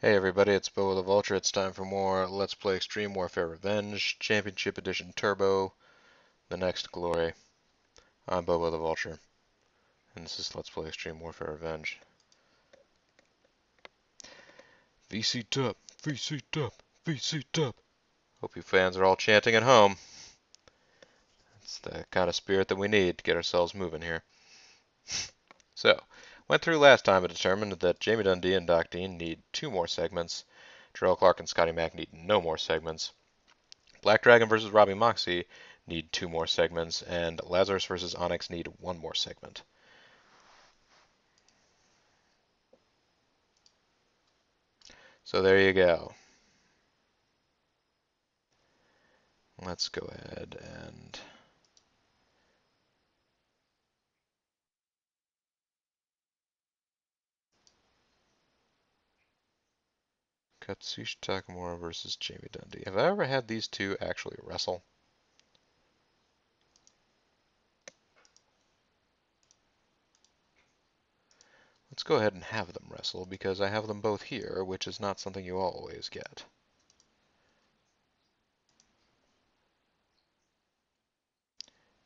Hey everybody, it's Bo the Vulture. It's time for more Let's Play Extreme Warfare Revenge, Championship Edition Turbo, The Next Glory. I'm Bobo the Vulture, and this is Let's Play Extreme Warfare Revenge. VC top, VC top, VC top. Hope you fans are all chanting at home. It's the kind of spirit that we need to get ourselves moving here. So, went through last time and determined that Jamie Dundee and Doc Dean need 2 more segments. Terrell Clark and Scotty Mack need no more segments. Black Dragon versus Robbie Moxie need 2 more segments, and Lazarus versus Onyx need 1 more segment. So there you go. Let's go ahead and Katsushi Takamura versus Jamie Dundee. Have I ever had these two actually wrestle? Let's go ahead and have them wrestle because I have them both here, which is not something you always get.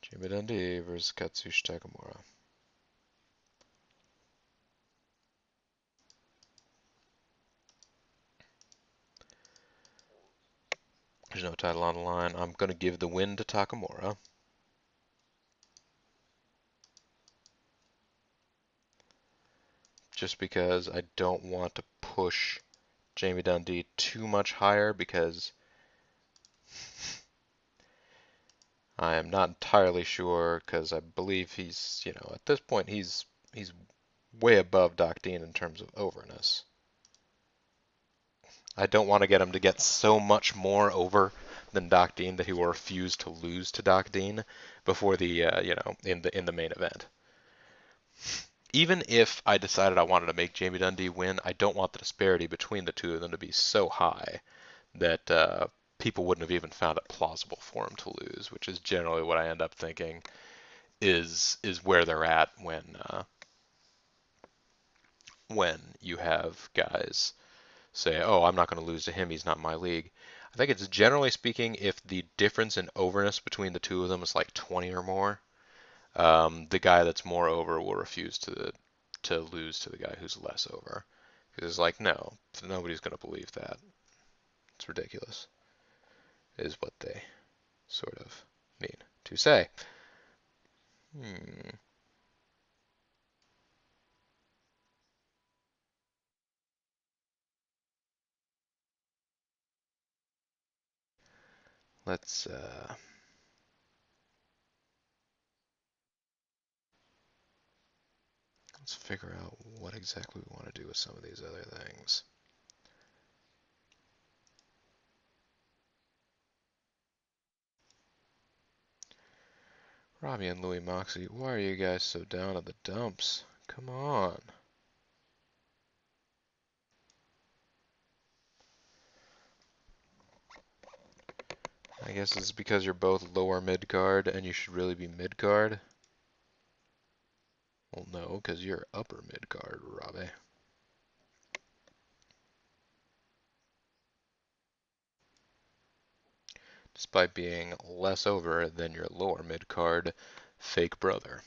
Jamie Dundee versus Katsushi Takamura. There's no title on the line. I'm going to give the win to Takamura. Just because I don't want to push Jamie Dundee too much higher because I am not entirely sure because I believe he's, at this point he's way above Doc Dean in terms of overness. I don't want to get him to get so much more over than Doc Dean that he will refuse to lose to Doc Dean before the in the main event. Even if I decided I wanted to make Jamie Dundee win, I don't want the disparity between the two of them to be so high that people wouldn't have even found it plausible for him to lose, which is generally what I end up thinking is where they're at when you have guys say, "Oh, I'm not going to lose to him. He's not my league." I think it's generally speaking, if the difference in overness between the two of them is like 20 or more, the guy that's more over will refuse to lose to the guy who's less over. Because it's like, no, nobody's going to believe that. It's ridiculous, is what they sort of mean to say. Hmm. Let's let's figure out what exactly we want to do with some of these other things. Robbie and Louis Moxie, why are you guys so down in the dumps? Come on. I guess it's because you're both lower mid card and you should really be mid card. Well, no, because you're upper mid card, Robbie. Despite being less over than your lower mid card fake brother.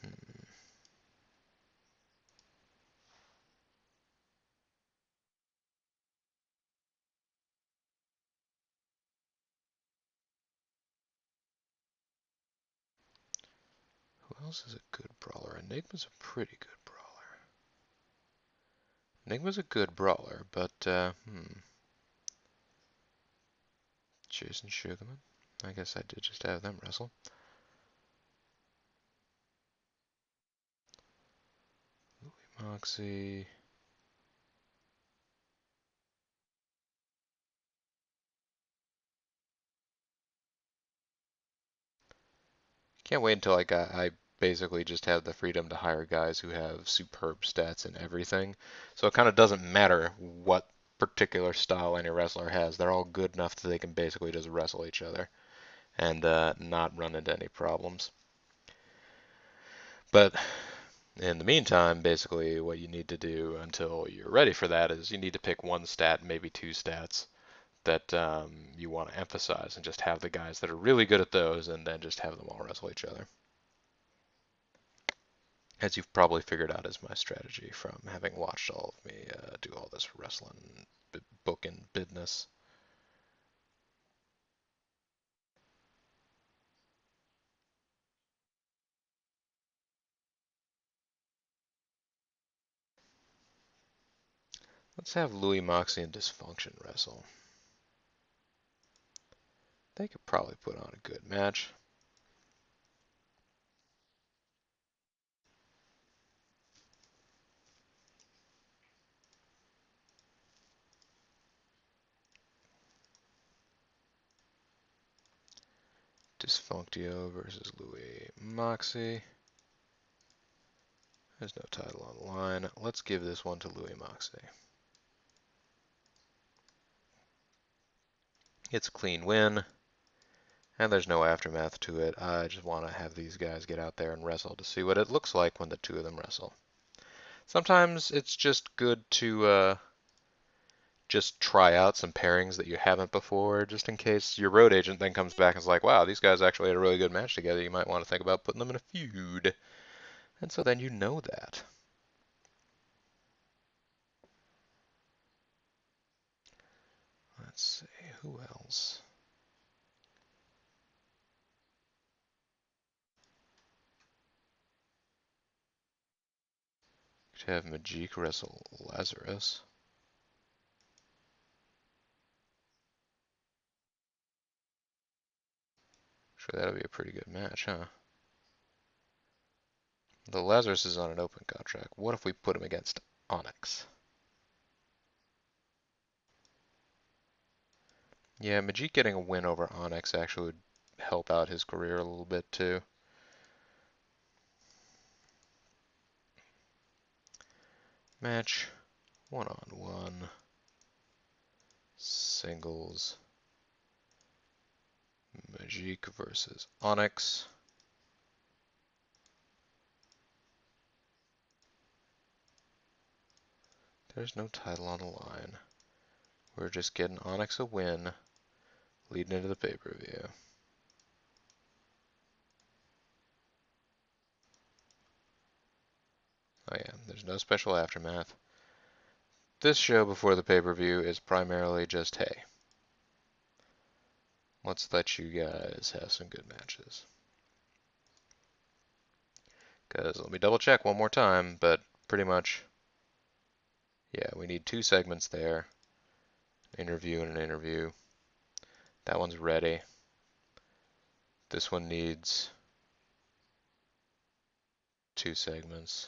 Hmm. Who else is a good brawler? Enigma's a pretty good brawler. Enigma's a good brawler, but, Jason Sugarman. I guess I did just have them wrestle. Louis Moxie. Can't wait until I basically just have the freedom to hire guys who have superb stats in everything. So it kind of doesn't matter what particular style any wrestler has. They're all good enough that they can basically just wrestle each other and not run into any problems. But in the meantime, basically what you need to do until you're ready for that is you need to pick one stat, maybe two stats that you want to emphasize and just have the guys that are really good at those and then just have them all wrestle each other. As you've probably figured out is my strategy from having watched all of me do all this wrestling book and business. Let's have Louis Moxley and Dysfunction wrestle. They could probably put on a good match. Dysfunctio versus Louis Moxley. There's no title on the line. Let's give this one to Louis Moxley. It's a clean win, and there's no aftermath to it. I just want to have these guys get out there and wrestle to see what it looks like when the two of them wrestle. Sometimes it's just good to just try out some pairings that you haven't before, just in case your road agent then comes back and is like, wow, these guys actually had a really good match together. You might want to think about putting them in a feud. And so then you know that. Let's see, who else? Could have Majik wrestle Lazarus. Sure, that'll be a pretty good match, huh? The Lazarus is on an open contract. What if we put him against Onyx? Yeah, Majik getting a win over Onyx actually would help out his career a little bit too. Match one-on-one singles. Majik versus Onyx. There's no title on the line. We're just getting Onyx a win, leading into the pay-per-view. Oh yeah, there's no special aftermath. This show before the pay-per-view is primarily just, hey, let's let you guys have some good matches. Because let me double check one more time, but pretty much, yeah, we need two segments there. Interview and an interview. That one's ready. This one needs two segments.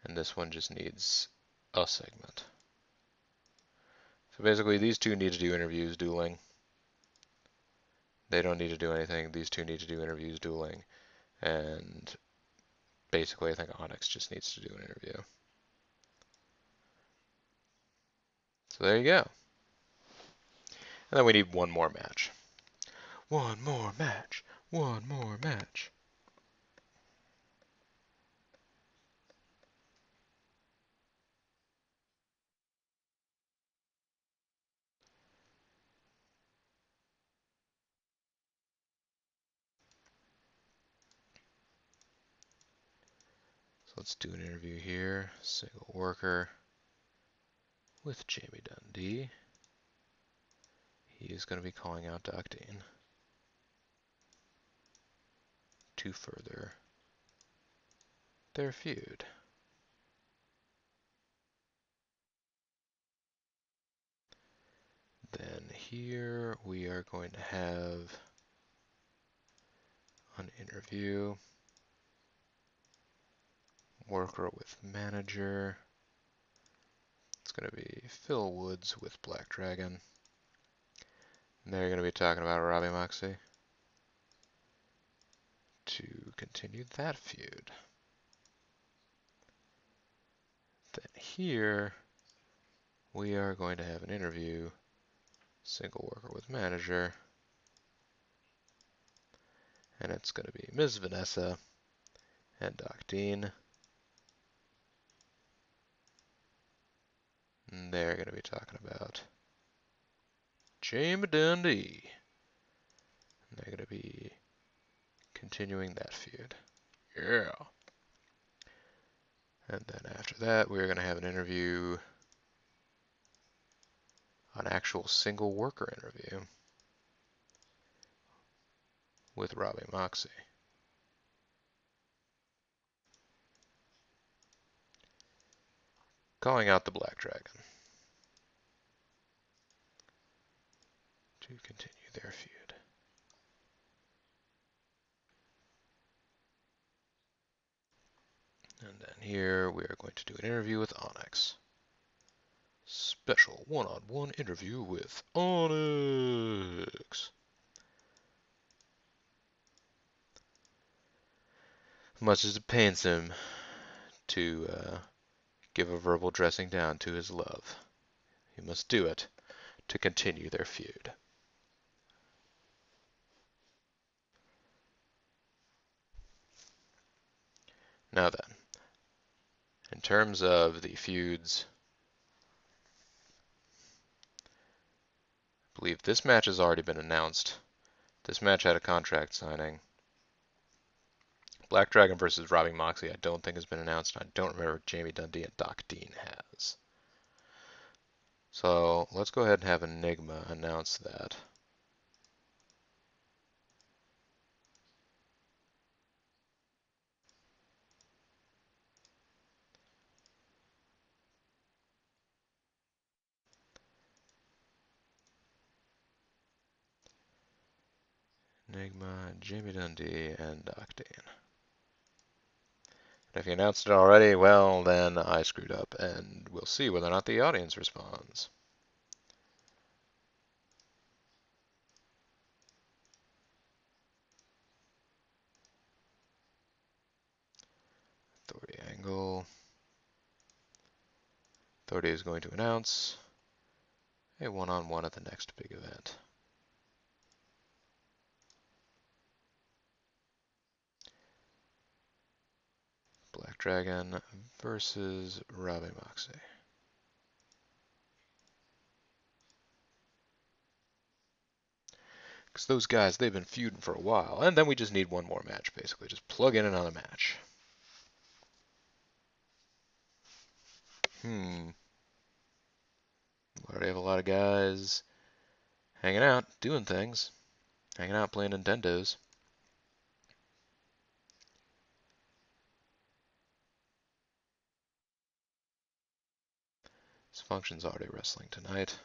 And this one just needs a segment. So basically these two need to do interviews dueling. They don't need to do anything. These two need to do interviews dueling. And basically I think Onyx just needs to do an interview. So there you go. And then we need one more match. One more match. One more match. So let's do an interview here. Single worker with Jamie Dundee. He is going to be calling out Doc Dean to further their feud. Then here we are going to have an interview. Worker with manager. It's going to be Phil Woods with Black Dragon. And they're going to be talking about Robbie Moxley to continue that feud. Then here, we are going to have an interview, single worker with manager, and it's going to be Ms. Vanessa and Doc Dean. And they're going to be talking about Jamie Dundee. And they're going to be continuing that feud. Yeah. And then after that, we're going to have an interview, an actual single worker interview with Robbie Moxie. Calling out the Black Dragon to continue their feud. And then here we are going to do an interview with Onyx. Special one-on-one interview with Onyx. Much as it pains him to give a verbal dressing down to his love, he must do it to continue their feud. Now then, in terms of the feuds, I believe this match has already been announced. This match had a contract signing. Black Dragon versus Robbie Moxley I don't think has been announced. I don't remember if Jamie Dundee and Doc Dean has. So let's go ahead and have Enigma announce that. Enigma, Jamie Dundee, and Doc Dean. And if you announced it already, well, then I screwed up, and we'll see whether or not the audience responds. Authority Angle. Authority is going to announce a one-on-one at the next big event. Black Dragon versus Robbie Moxley. Because those guys, they've been feuding for a while. And then we just need one more match, basically. Just plug in another match. We already have a lot of guys hanging out, doing things. Hanging out, playing Nintendos. This function's already wrestling tonight.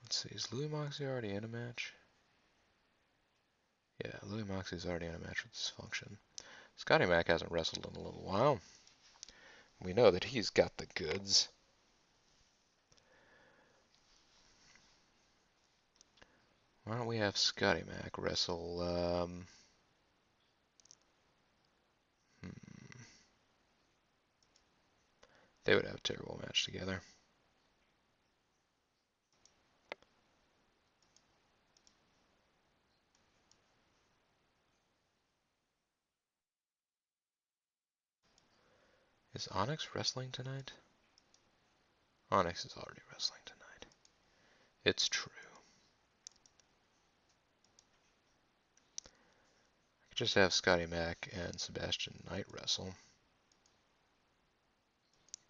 Let's see, is Louis Moxley already in a match? Yeah, Louis Moxley's already in a match with this function. Scotty Mac hasn't wrestled in a little while. We know that he's got the goods. Why don't we have Scotty Mac wrestle, They would have a terrible match together. Is Onyx wrestling tonight? Onyx is already wrestling tonight. It's true. I could just have Scotty Mac and Sebastian Knight wrestle.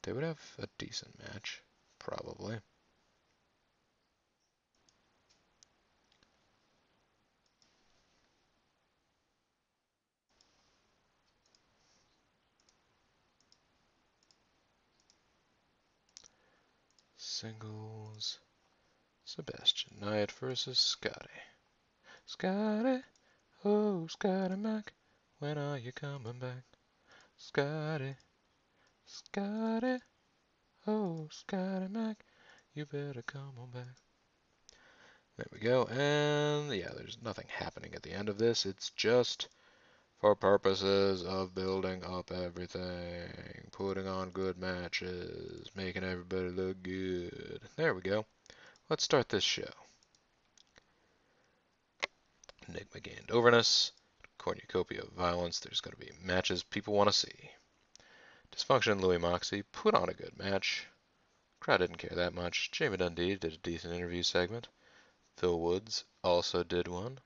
They would have a decent match, probably. Singles. Sebastian Knight versus Scotty. Scotty, oh Scotty Mac, when are you coming back? Scotty, Scotty, oh Scotty Mac, you better come on back. There we go. And yeah, there's nothing happening at the end of this. It's just for purposes of building up everything, putting on good matches, making everybody look good. There we go. Let's start this show. Enigma gained overness. Cornucopia of Violence. There's going to be matches people want to see. Dysfunction Louis Moxley put on a good match. Crowd didn't care that much. Jamie Dundee did a decent interview segment. Phil Woods also did one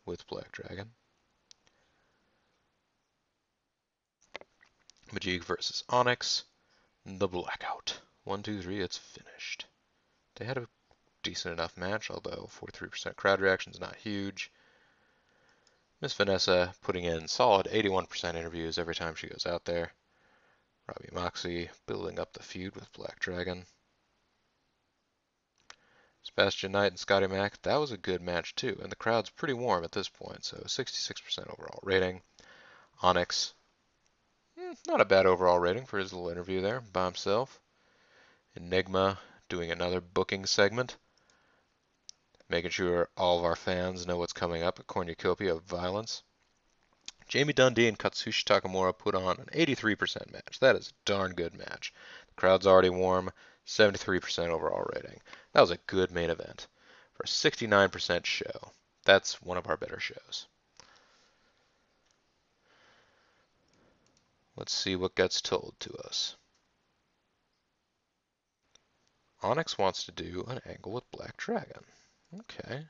with Black Dragon. Majik versus Onyx. The Blackout. 1, 2, 3, it's finished. They had a decent enough match, although 43% crowd reaction is not huge. Miss Vanessa putting in solid 81% interviews every time she goes out there. Robbie Moxley building up the feud with Black Dragon. Sebastian Knight and Scotty Mac, that was a good match too, and the crowd's pretty warm at this point, so 66% overall rating. Onyx, not a bad overall rating for his little interview there by himself. Enigma doing another booking segment, making sure all of our fans know what's coming up at Cornucopia of Violence. Jamie Dundee and Katsushi Takamura put on an 83% match. That is a darn good match. The crowd's already warm, 73% overall rating. That was a good main event. For a 69% show, that's one of our better shows. Let's see what gets told to us. Onyx wants to do an angle with Black Dragon. Okay.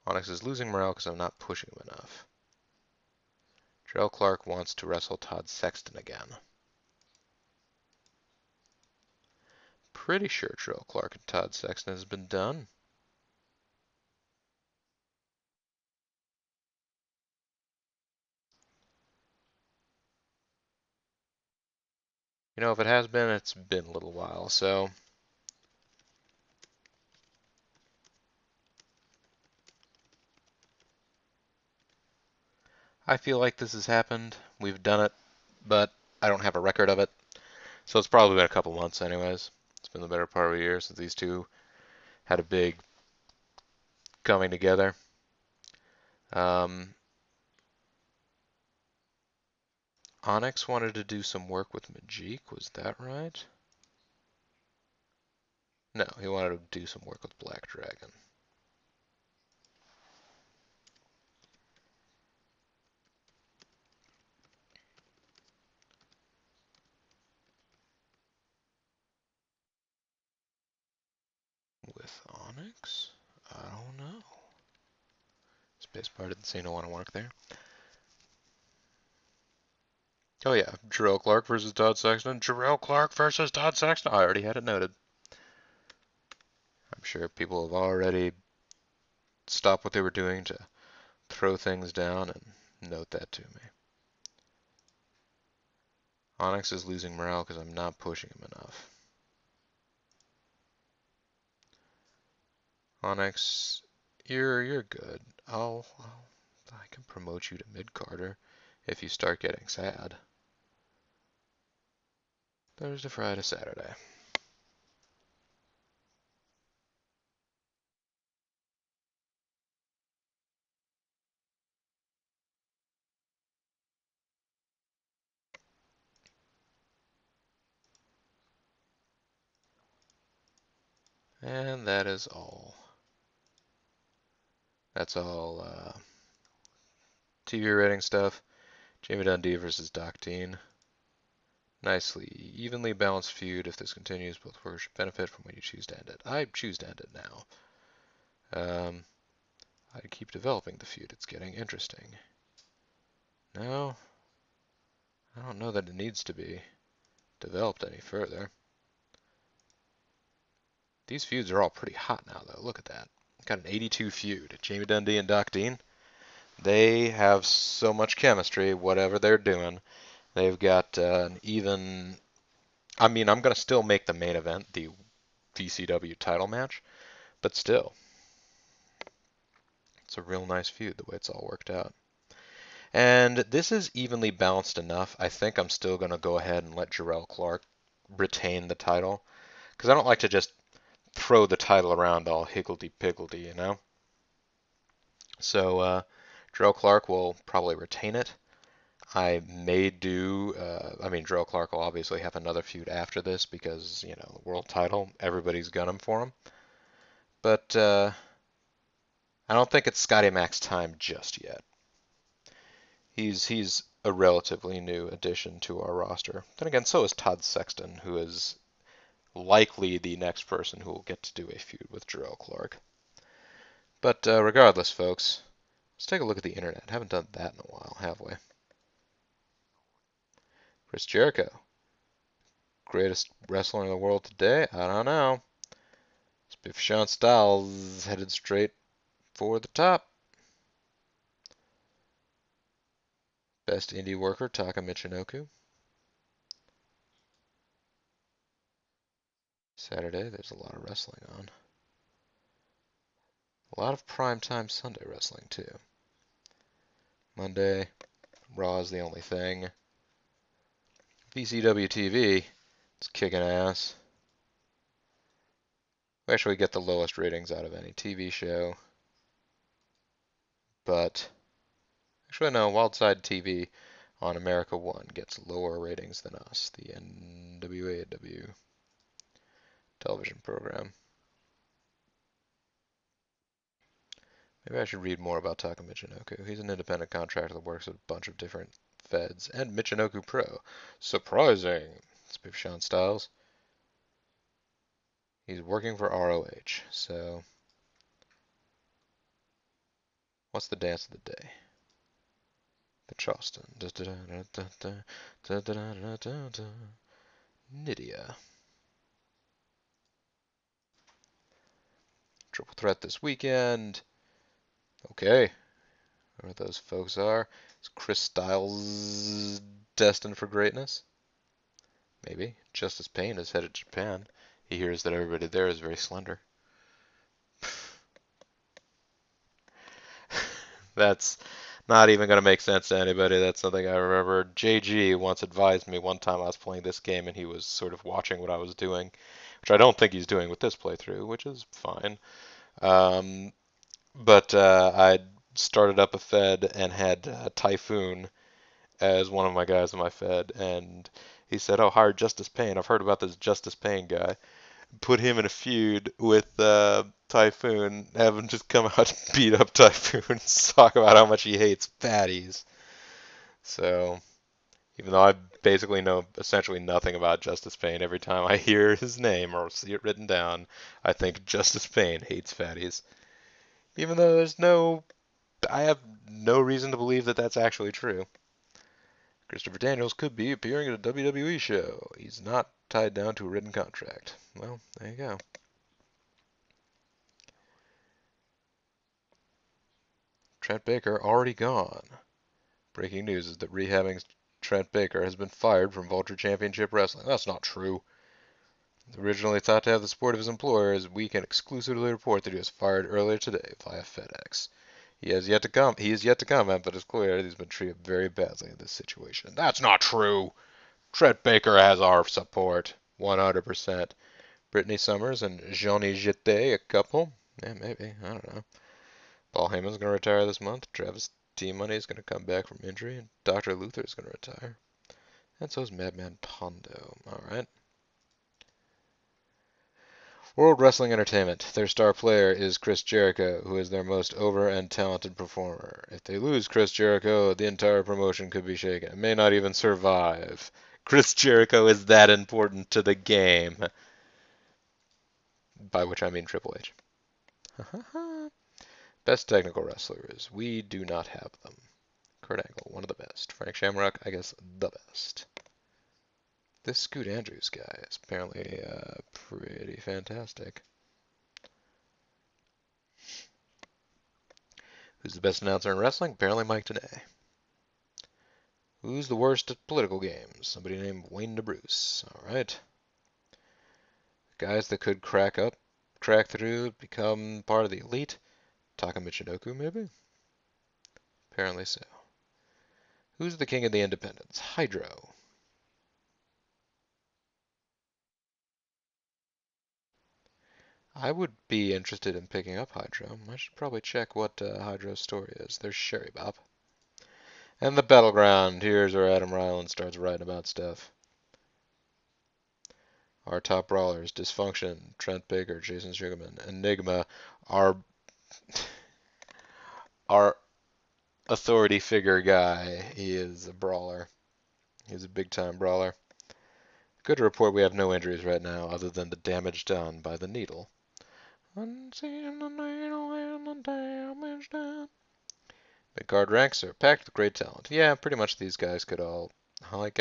Onyx is losing morale because I'm not pushing him enough. Jarrell Clark wants to wrestle Todd Sexton again. Pretty sure Jarrell Clark and Todd Sexton has been done. You know, if it has been, it's been a little while, so I feel like this has happened. We've done it, but I don't have a record of it. So it's probably been a couple months anyways. It's been the better part of a year since these two had a big coming together. Onyx wanted to do some work with Majik, was that right? No, he wanted to do some work with Black Dragon. With Onyx? I don't know. Spacebar didn't seem to want to work there. Oh yeah, Jarrell Clark versus Todd Sexton. Jarrell Clark versus Todd Sexton. I already had it noted. I'm sure people have already stopped what they were doing to throw things down and note that to me. Onyx is losing morale because I'm not pushing him enough. Onyx, you're good. I can promote you to mid-carder if you start getting sad. Thursday, Friday, Saturday. And that is all. That's all TV rating stuff. Jamie Dundee versus Doc Dean. Nicely, evenly balanced feud. If this continues, both workers should benefit from when you choose to end it. I choose to end it now. I keep developing the feud. It's getting interesting. No, I don't know that it needs to be developed any further. These feuds are all pretty hot now, though. Look at that. Got an 82 feud. Jamie Dundee and Doc Dean. They have so much chemistry, whatever they're doing. They've got an even. I mean, I'm going to still make the main event the VCW title match, but still. It's a real nice feud, the way it's all worked out. And this is evenly balanced enough. I think I'm still going to go ahead and let Jarrell Clark retain the title, because I don't like to just throw the title around all higgledy-piggledy, you know? So, Darrell Clark will probably retain it. I may do, I mean, Darrell Clark will obviously have another feud after this because, you know, the world title, everybody's gunning for him. But I don't think it's Scotty Mac's time just yet. He's a relatively new addition to our roster. Then again, so is Todd Sexton, who is likely the next person who will get to do a feud with Darrell Clark. But regardless, folks, let's take a look at the internet. Haven't done that in a while, have we? Chris Jericho, greatest wrestler in the world today? I don't know. Spiff Sean Styles headed straight for the top. Best indie worker, Taka Michinoku. Saturday, there's a lot of wrestling on. A lot of primetime Sunday wrestling, too. Monday, Raw is the only thing. VCW TV, it's kicking ass. We actually get the lowest ratings out of any TV show. But, actually no, Wildside TV on America 1 gets lower ratings than us, the NWAW television program. Maybe I should read more about Taka Michinoku. He's an independent contractor that works at a bunch of different feds and Michinoku Pro. Surprising! Spiff Sean Styles. He's working for ROH, so what's the dance of the day? The Charleston. Nydia. Triple threat this weekend. Okay. Whoever those folks are. Is Chris Styles destined for greatness? Maybe. Justice Payne is headed to Japan. He hears that everybody there is very slender. That's not even going to make sense to anybody. That's something I remember. JG once advised me one time I was playing this game and he was sort of watching what I was doing, which I don't think he's doing with this playthrough, which is fine. But I started up a Fed and had Typhoon as one of my guys in my Fed, and he said, "Oh, hire Justice Payne. I've heard about this Justice Payne guy." Put him in a feud with Typhoon, have him just come out and beat up Typhoon, talk about how much he hates fatties. So, even though I basically know essentially nothing about Justice Payne, every time I hear his name or see it written down, I think Justice Payne hates fatties. Even though I have no reason to believe that that's actually true. Christopher Daniels could be appearing at a WWE show. He's not tied down to a written contract. Well, there you go. Trent Baker already gone. Breaking news is that rehabbing Trent Baker has been fired from Vulture Championship Wrestling. That's not true. Originally thought to have the support of his employers, we can exclusively report that he was fired earlier today via FedEx. He is yet to comment, but it's clear that he's been treated very badly in this situation. That's not true. Trent Baker has our support, 100%. Brittany Summers and Johnny Jete, a couple. Yeah, maybe. I don't know. Paul Heyman's going to retire this month. Travis T-Money is going to come back from injury. And Dr. Luther is going to retire. And so is Madman Pondo. Alright. World Wrestling Entertainment. Their star player is Chris Jericho, who is their most over and talented performer. If they lose Chris Jericho, the entire promotion could be shaken. It may not even survive. Chris Jericho is that important to the game. By which I mean Triple H. Best technical wrestlers. We do not have them. Kurt Angle, one of the best. Frank Shamrock, I guess, the best. This Scoot Andrews guy is apparently pretty fantastic. Who's the best announcer in wrestling? Apparently Mike Tenay. Who's the worst at political games? Somebody named Wayne DeBruce. Alright. Guys that could crack through, become part of the elite. Taka Michinoku, maybe? Apparently so. Who's the king of the independents? Hydro. I would be interested in picking up Hydro. I should probably check what Hydro's story is. There's Sherry Bop. And the Battleground. Here's where Adam Ryland starts writing about stuff. Our top brawlers: Dysfunction, Trent Baker, Jason Sugarman, Enigma, our our authority figure guy. He is a brawler. He's a big time brawler. Good to report we have no injuries right now, other than the damage done by the needle. Unseen the needle and the damage done. Big card ranks are packed with great talent. Yeah, pretty much these guys could all. Like,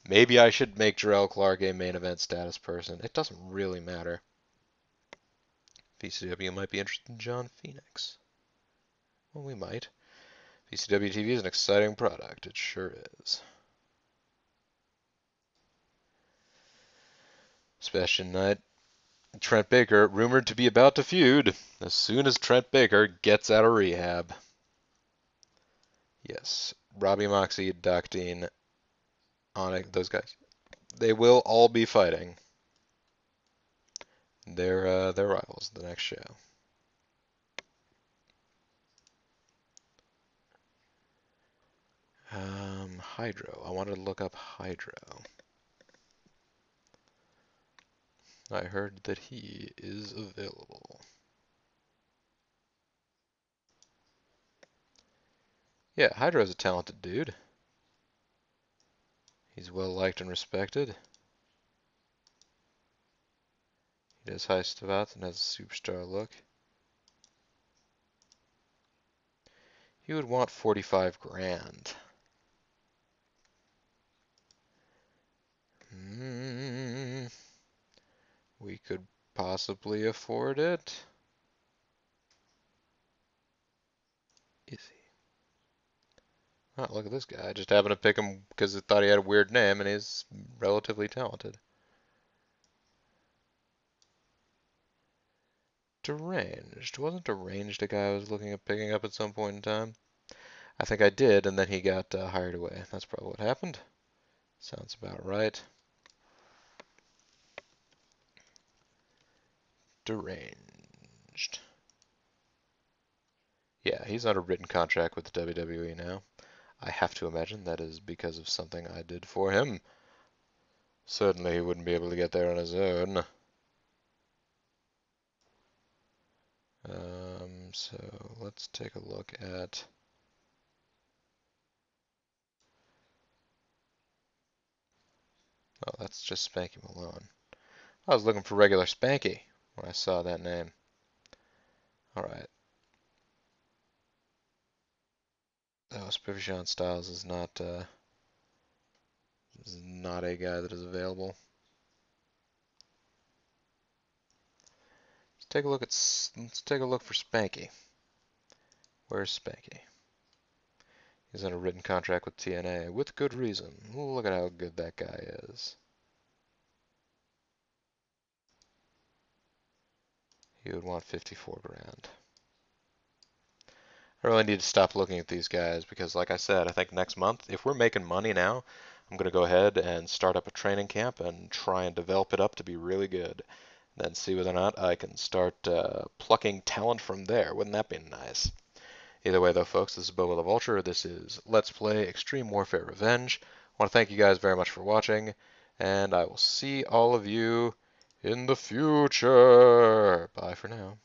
maybe I should make Jarrell Clark a main event status person. It doesn't really matter. VCW might be interested in John Phoenix. Well, we might. VCW TV is an exciting product. It sure is. Sebastian Knight. Trent Baker, rumored to be about to feud as soon as Trent Baker gets out of rehab. Yes, Robbie Moxie, Doc Dean, Onyx, those guys. They will all be fighting their rivals the next show. Hydro. I wanted to look up Hydro. I heard that he is available. Yeah, Hydro's a talented dude. He's well liked and respected. He does high spots and has a superstar look. He would want 45 grand. We could possibly afford it. Is he? Oh, look at this guy. I just happened to pick him because I thought he had a weird name and he's relatively talented. Deranged. Wasn't Deranged a guy I was looking at picking up at some point in time? I think I did, and then he got hired away. That's probably what happened. Sounds about right. Deranged. Yeah, he's on a written contract with the WWE now. I have to imagine that is because of something I did for him. Certainly he wouldn't be able to get there on his own. So let's take a look at... Oh, that's just Spanky Malone. I was looking for regular Spanky when I saw that name. Alright. Oh, Spiffy Sean Styles is not a guy that is available. Let's take a look for Spanky. Where's Spanky? He's on a written contract with TNA with good reason. Look at how good that guy is. He would want 54 grand. I really need to stop looking at these guys because, like I said, I think next month, if we're making money now, I'm going to go ahead and start up a training camp and try and develop it up to be really good. Then see whether or not I can start plucking talent from there. Wouldn't that be nice? Either way, though, folks, this is Bobo the Vulture. This is Let's Play Extreme Warfare Revenge. I want to thank you guys very much for watching, and I will see all of you in the future. Bye for now.